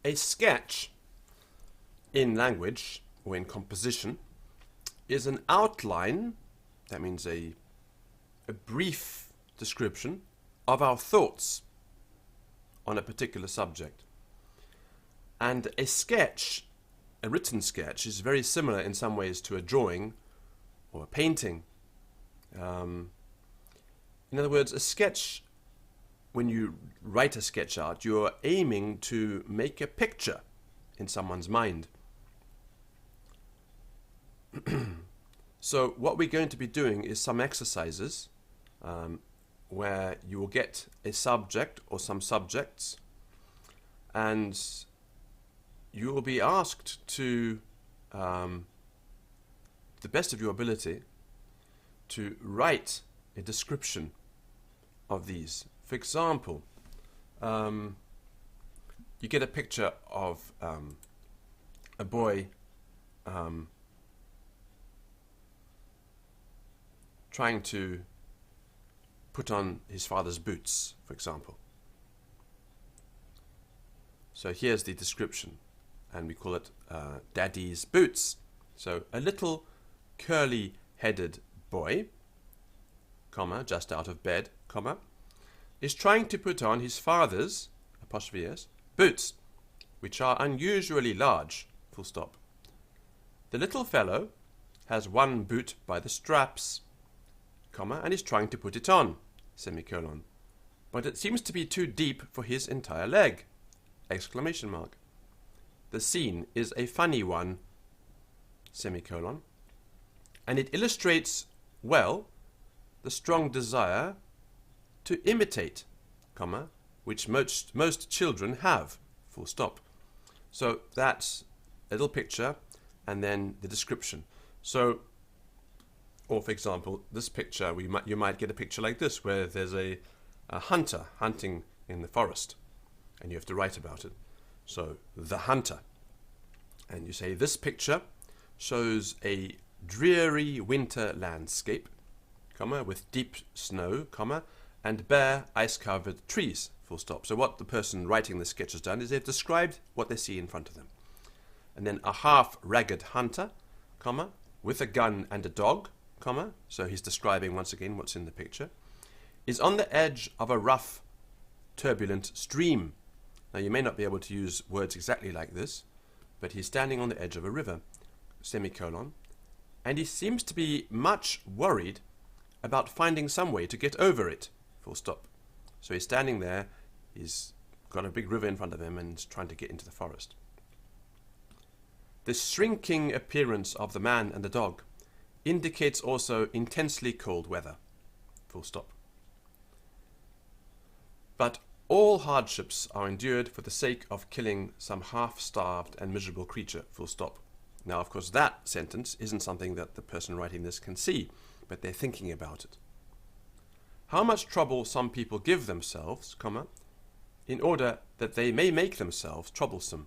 A sketch in language or in composition is an outline, that means a brief description of our thoughts on a particular subject. And a sketch, a written sketch, is very similar in some ways to a drawing or a painting. In other words, a sketch, when you write a sketch out, you're aiming to make a picture in someone's mind. So what we're going to be doing is some exercises where you will get a subject or some subjects, and you will be asked to, the best of your ability, to write a description of these. For example, you get a picture of a boy trying to put on his father's boots, for example. So here's the description, and we call it Daddy's Boots. So a little curly-headed boy, comma, just out of bed, comma, is trying to put on his father's, apostrophe S, boots, which are unusually large, full stop. The little fellow has one boot by the straps, comma, and is trying to put it on, semicolon. But it seems to be too deep for his entire leg, exclamation mark. The scene is a funny one, semicolon, and it illustrates well the strong desire to imitate, comma, which most children have, full stop. So that's a little picture and then the description. So, or for example, this picture, you might get a picture like this, where there's a hunter hunting in the forest, and you have to write about it. So, the hunter. And you say, this picture shows a dreary winter landscape, comma, with deep snow, comma, and bare ice-covered trees, full stop. So what the person writing the sketch has done is they've described what they see in front of them. And then a half-ragged hunter, comma, with a gun and a dog, comma, so he's describing once again what's in the picture, is on the edge of a rough, turbulent stream. Now you may not be able to use words exactly like this, but he's standing on the edge of a river, semicolon, and he seems to be much worried about finding some way to get over it, full stop. So he's standing there, he's got a big river in front of him and is trying to get into the forest. The shrinking appearance of the man and the dog indicates also intensely cold weather, full stop. But all hardships are endured for the sake of killing some half-starved and miserable creature, full stop. Now, of course, that sentence isn't something that the person writing this can see, but they're thinking about it. How much trouble some people give themselves, comma, in order that they may make themselves troublesome,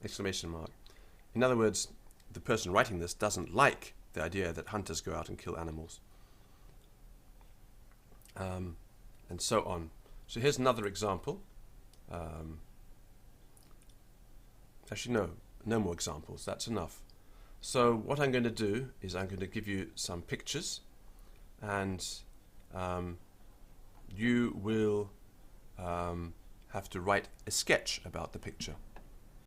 exclamation mark. In other words, the person writing this doesn't like the idea that hunters go out and kill animals. And so on. So here's another example. Actually, no more examples. That's enough. So what I'm going to do is I'm going to give you some pictures, and you will have to write a sketch about the picture.